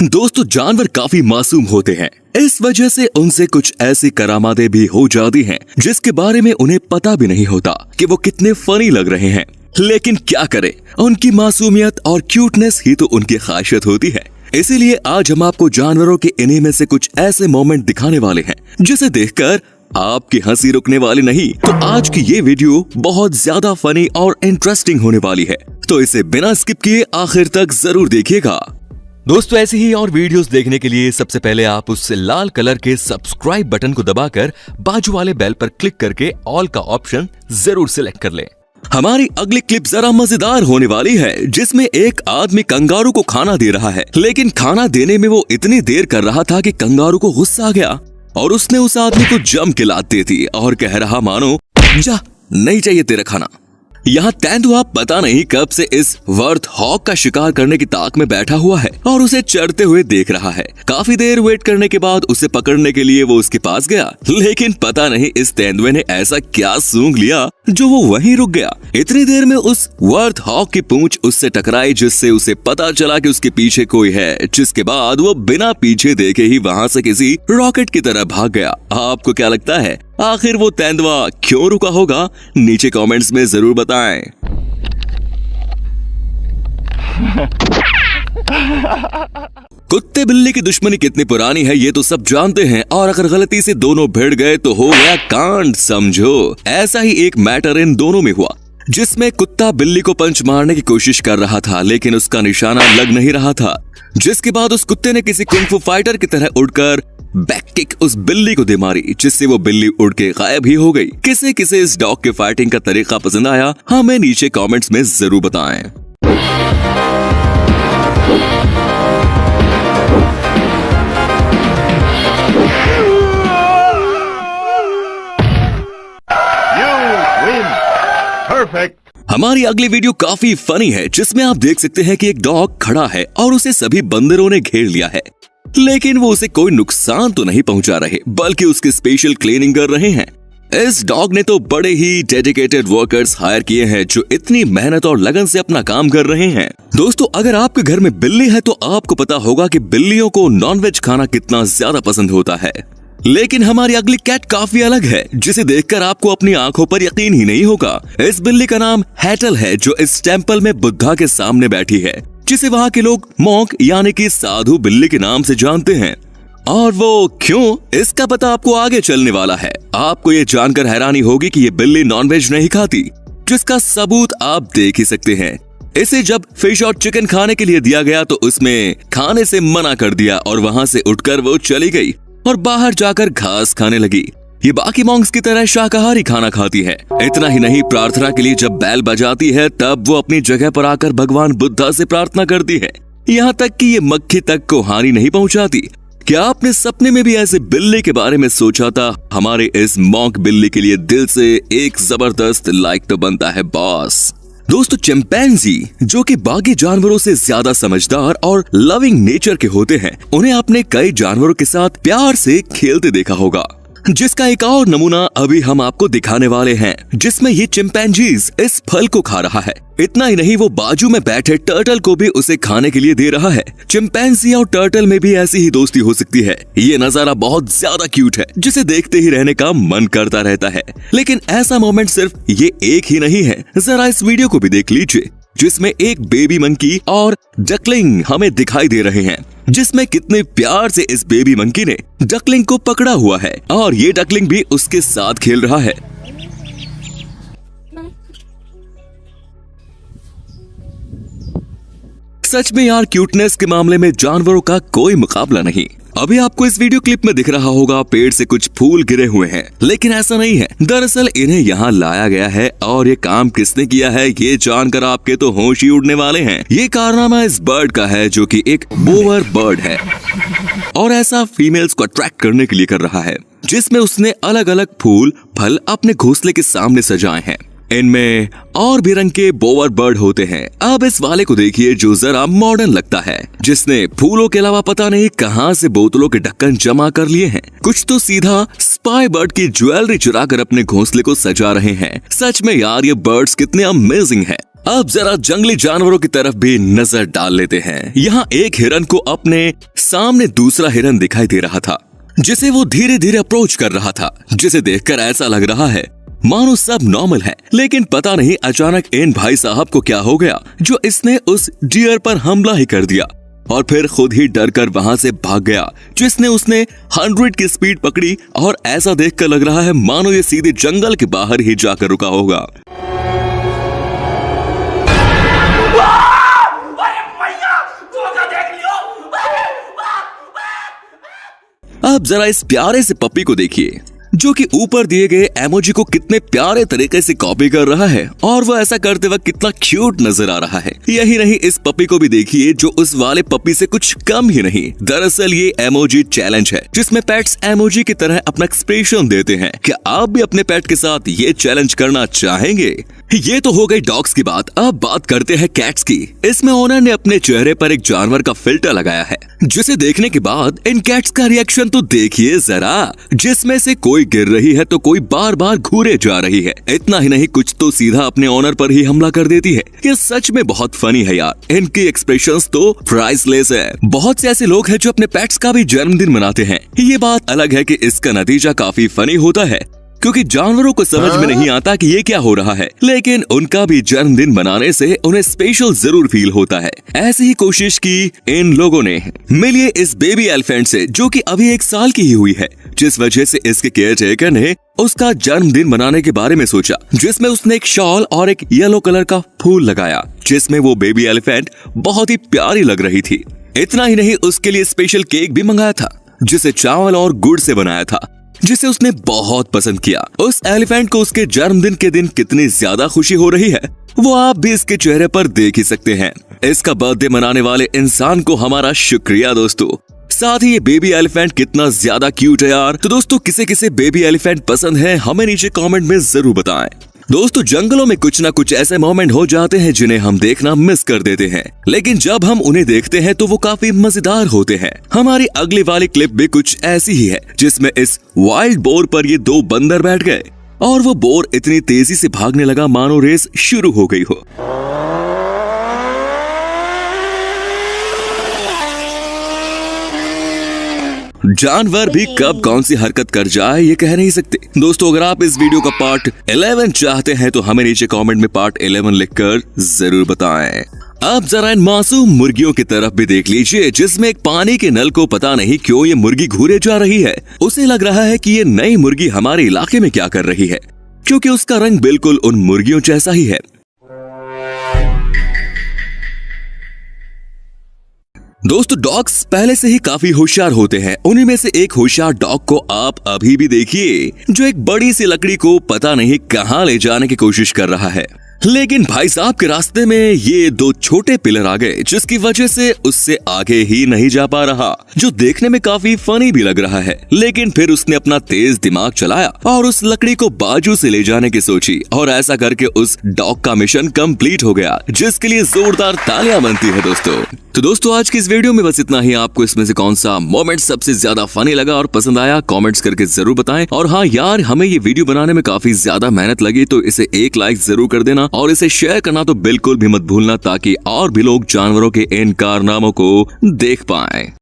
दोस्तों, जानवर काफी मासूम होते हैं। इस वजह से उनसे कुछ ऐसी करामातें भी हो जाती हैं जिसके बारे में उन्हें पता भी नहीं होता कि वो कितने फनी लग रहे हैं। लेकिन क्या करें, उनकी मासूमियत और क्यूटनेस ही तो उनकी खासियत होती है। इसीलिए आज हम आपको जानवरों के इन्हीं में से कुछ ऐसे मोमेंट दिखाने वाले हैं जिसे देखकर आपकी हंसी रुकने वाली नहीं। तो आज की ये वीडियो बहुत ज्यादा फनी और इंटरेस्टिंग होने वाली है, तो इसे बिना स्किप किए आखिर तक जरूर देखिएगा। दोस्तों, ऐसी ही और वीडियोस देखने के लिए सबसे पहले आप उस लाल कलर के सब्सक्राइब बटन को दबाकर बाजू वाले बेल पर क्लिक करके ऑल का ऑप्शन जरूर सिलेक्ट कर लें। हमारी अगली क्लिप जरा मजेदार होने वाली है, जिसमें एक आदमी कंगारू को खाना दे रहा है, लेकिन खाना देने में वो इतनी देर कर रहा था कि कंगारू को गुस्सा आ गया और उसने उस आदमी को जम के लात दे दी और कह रहा, मानो जा, नहीं चाहिए तेरा खाना। यहाँ तेंदुआ पता नहीं कब से इस वर्थ हॉक का शिकार करने की ताक में बैठा हुआ है और उसे चढ़ते हुए देख रहा है। काफी देर वेट करने के बाद उसे पकड़ने के लिए वो उसके पास गया, लेकिन पता नहीं इस तेंदुए ने ऐसा क्या सूंघ लिया जो वो वहीं रुक गया। इतनी देर में उस वर्थ हॉक की पूंछ उससे टकराई, जिससे उसे पता चला कि उसके पीछे कोई है, जिसके बाद वो बिना पीछे देखे ही वहाँ से किसी रॉकेट की तरह भाग गया। आपको क्या लगता है, आखिर वो तेंदुआ क्यों रुका होगा? नीचे कमेंट्स में जरूर बताएं। कुत्ते बिल्ली की दुश्मनी कितनी पुरानी है ये तो सब जानते हैं, और अगर गलती से दोनों भिड़ गए तो हो गया कांड, समझो। ऐसा ही एक मैटर इन दोनों में हुआ, जिसमें कुत्ता बिल्ली को पंच मारने की कोशिश कर रहा था, लेकिन उसका निशाना लग नहीं रहा था। जिसके बाद उस कुत्ते ने किसी कुंग फू फाइटर की तरह उड़कर बैक किक उस बिल्ली को दे मारी, जिससे वो बिल्ली उड़ के गायब ही हो गई। किसे किसे इस डॉग के फाइटिंग का तरीका पसंद आया, हमें नीचे कमेंट्स में जरूर बताएं। हमारी अगली वीडियो काफी फनी है, जिसमें आप देख सकते हैं कि एक डॉग खड़ा है और उसे सभी बंदरों ने घेर लिया है, लेकिन वो उसे कोई नुकसान तो नहीं पहुंचा रहे, बल्कि उसकी स्पेशल क्लीनिंग कर रहे हैं। इस डॉग ने तो बड़े ही डेडिकेटेड वर्कर्स हायर किए हैं, जो इतनी मेहनत और लगन से अपना काम कर रहे हैं। दोस्तों, अगर आपके घर में बिल्ली है तो आपको पता होगा कि बिल्लियों को नॉनवेज खाना कितना ज्यादा पसंद होता है। लेकिन हमारी अगली कैट काफी अलग है, जिसे देखकर आपको अपनी आंखों पर यकीन ही नहीं होगा। इस बिल्ली का नाम हैटल है, जो इस टेम्पल में बुद्धा के सामने बैठी है, जिसे वहाँ के लोग मॉन्क यानी कि साधु बिल्ली के नाम से जानते हैं। और वो क्यों, इसका पता आपको आगे चलने वाला है। आपको ये जानकर हैरानी होगी कि ये बिल्ली नॉनवेज नहीं खाती, जिसका सबूत आप देख ही सकते हैं। इसे जब फिश और चिकन खाने के लिए दिया गया तो उसमें खाने से मना कर दिया और वहाँ से उठकर वो चली गई और बाहर जाकर घास खाने लगी। ये बाकी मॉन्क्स की तरह शाकाहारी खाना खाती है। इतना ही नहीं, प्रार्थना के लिए जब बैल बजाती है तब वो अपनी जगह पर आकर भगवान बुद्धा से प्रार्थना करती है। यहाँ तक कि ये मक्खी तक को हानि नहीं पहुँचाती। क्या आपने सपने में भी ऐसे बिल्ली के बारे में सोचा था? हमारे इस मॉन्क बिल्ली के लिए दिल से एक जबरदस्त लाइक तो बनता है बॉस। दोस्तों, चिंपैंजी, जो कि बाकी जानवरों से ज्यादा समझदार और लविंग नेचर के होते हैं, उन्हें आपने कई जानवरों के साथ प्यार से खेलते देखा होगा, जिसका एक और नमूना अभी हम आपको दिखाने वाले हैं, जिसमें ये चिंपैंजीज इस फल को खा रहा है। इतना ही नहीं, वो बाजू में बैठे टर्टल को भी उसे खाने के लिए दे रहा है। चिंपैंजी और टर्टल में भी ऐसी ही दोस्ती हो सकती है। ये नजारा बहुत ज्यादा क्यूट है, जिसे देखते ही रहने का मन करता रहता है। लेकिन ऐसा मोमेंट सिर्फ ये एक ही नहीं है, जरा इस वीडियो को भी देख लीजिए, जिसमें एक बेबी मंकी और डकलिंग हमें दिखाई दे रहे हैं, जिसमें कितने प्यार से इस बेबी मंकी ने डकलिंग को पकड़ा हुआ है और ये डकलिंग भी उसके साथ खेल रहा है। सच में यार, क्यूटनेस के मामले में जानवरों का कोई मुकाबला नहीं। अभी आपको इस वीडियो क्लिप में दिख रहा होगा पेड़ से कुछ फूल गिरे हुए हैं, लेकिन ऐसा नहीं है। दरअसल इन्हें यहाँ लाया गया है और ये काम किसने किया है ये जानकर आपके तो होश ही उड़ने वाले हैं। ये कारनामा इस बर्ड का है, जो कि एक बोवर बर्ड है और ऐसा फीमेल्स को अट्रैक्ट करने के लिए कर रहा है, जिसमें उसने अलग अलग फूल फल अपने घोंसले के सामने सजाए हैं। इनमें और भी रंग के बोवर बर्ड होते हैं। अब इस वाले को देखिए, जो जरा मॉडर्न लगता है, जिसने फूलों के अलावा पता नहीं कहां से बोतलों के ढक्कन जमा कर लिए हैं। कुछ तो सीधा स्पाई बर्ड की ज्वेलरी चुरा कर अपने घोंसले को सजा रहे हैं। सच में यार, ये बर्ड्स कितने अमेजिंग हैं। अब जरा जंगली जानवरों की तरफ भी नजर डाल लेते हैं। यहाँ एक हिरन को अपने सामने दूसरा हिरन दिखाई दे रहा था, जिसे वो धीरे धीरे अप्रोच कर रहा था, जिसे देखकर ऐसा लग रहा है मानो सब नॉर्मल है। लेकिन पता नहीं अचानक इन भाई साहब को क्या हो गया जो इसने उस डियर पर हमला ही कर दिया और फिर खुद ही डर कर वहां से भाग गया, जिसने उसने 100 की स्पीड पकड़ी और ऐसा देखकर लग रहा है मानो ये सीधे जंगल के बाहर ही जाकर रुका होगा। अब जरा इस प्यारे से पप्पी को देखिए जो कि ऊपर दिए गए इमोजी को कितने प्यारे तरीके से कॉपी कर रहा है और वो ऐसा करते वक्त कितना क्यूट नजर आ रहा है। यही नहीं, इस पप्पी को भी देखिए जो उस वाले पप्पी से कुछ कम ही नहीं। दरअसल ये इमोजी चैलेंज है जिसमें पेट्स इमोजी की तरह अपना एक्सप्रेशन देते हैं। क्या आप भी अपने पेट के साथ ये चैलेंज करना चाहेंगे? ये तो हो गई डॉग्स की बात। अब बात करते हैं कैट्स की। इसमें ओनर ने अपने चेहरे पर एक जानवर का फिल्टर लगाया है, जिसे देखने के बाद इन कैट्स का रिएक्शन तो देखिए जरा, जिसमें से कोई गिर रही है तो कोई बार बार घूरे जा रही है। इतना ही नहीं, कुछ तो सीधा अपने ओनर पर ही हमला कर देती है। ये सच में बहुत फनी है यार। इनकी एक्सप्रेशंस तो प्राइसलेस है। बहुत से ऐसे लोग हैं जो अपने पेट्स का भी जन्मदिन मनाते हैं। ये बात अलग है कि इसका नतीजा काफी फनी होता है, क्योंकि जानवरों को समझ में नहीं आता कि ये क्या हो रहा है, लेकिन उनका भी जन्मदिन मनाने से उन्हें स्पेशल जरूर फील होता है। ऐसी ही कोशिश की इन लोगों ने। मिलिए इस बेबी एलिफेंट से जो कि अभी 1 साल की ही हुई है, जिस वजह से इसके केयर टेकर ने उसका जन्मदिन मनाने के बारे में सोचा, जिसमें उसने एक शॉल और एक येलो कलर का फूल लगाया, जिसमें वो बेबी एलिफेंट बहुत ही प्यारी लग रही थी। इतना ही नहीं, उसके लिए स्पेशल केक भी मंगाया था, जिसे चावल और गुड़ से बनाया था, जिसे उसने बहुत पसंद किया। उस एलिफेंट को उसके जन्मदिन के दिन कितनी ज्यादा खुशी हो रही है वो आप भी इसके चेहरे पर देख ही सकते हैं। इसका बर्थडे मनाने वाले इंसान को हमारा शुक्रिया दोस्तों। साथ ही ये बेबी एलिफेंट कितना ज्यादा क्यूट है यार। तो दोस्तों, किसे किसे बेबी एलिफेंट पसंद है हमें नीचे कमेंट में जरूर बताएं। दोस्तों, जंगलों में कुछ ना कुछ ऐसे मोमेंट हो जाते हैं जिन्हें हम देखना मिस कर देते हैं, लेकिन जब हम उन्हें देखते हैं तो वो काफी मजेदार होते हैं। हमारी अगली वाली क्लिप भी कुछ ऐसी ही है, जिसमें इस वाइल्ड बोर पर ये 2 बंदर बैठ गए और वो बोर इतनी तेजी से भागने लगा मानो रेस शुरू हो गई हो। जानवर भी कब कौन सी हरकत कर जाए ये कह नहीं सकते। दोस्तों, अगर आप इस वीडियो का पार्ट 11 चाहते हैं तो हमें नीचे कमेंट में पार्ट 11 लिखकर जरूर बताएं। अब जरा इन मासूम मुर्गियों की तरफ भी देख लीजिए, जिसमें एक पानी के नल को पता नहीं क्यों ये मुर्गी घूरे जा रही है। उसे लग रहा है कि ये नई मुर्गी हमारे इलाके में क्या कर रही है, क्योंकि उसका रंग बिल्कुल उन मुर्गियों जैसा ही है। दोस्तों, डॉग्स पहले से ही काफी होशियार होते हैं। उन्हीं में से एक होशियार डॉग को आप अभी भी देखिए, जो एक बड़ी सी लकड़ी को पता नहीं कहां ले जाने की कोशिश कर रहा है। लेकिन भाई साहब के रास्ते में ये 2 छोटे पिलर आ गए, जिसकी वजह से उससे आगे ही नहीं जा पा रहा, जो देखने में काफी फनी भी लग रहा है। लेकिन फिर उसने अपना तेज दिमाग चलाया और उस लकड़ी को बाजू से ले जाने की सोची, और ऐसा करके उस डॉग का मिशन कंप्लीट हो गया, जिसके लिए जोरदार तालियां बनती है दोस्तों। तो दोस्तों, आज की इस वीडियो में बस इतना ही। आपको इसमें से कौन सा मोमेंट सबसे ज्यादा फनी लगा और पसंद आया, कमेंट्स करके जरूर बताएं। और हाँ यार, हमें ये वीडियो बनाने में काफी ज्यादा मेहनत लगी, तो इसे 1 लाइक जरूर कर देना और इसे शेयर करना तो बिल्कुल भी मत भूलना, ताकि और भी लोग जानवरों के इन कारनामों को देख पाएं।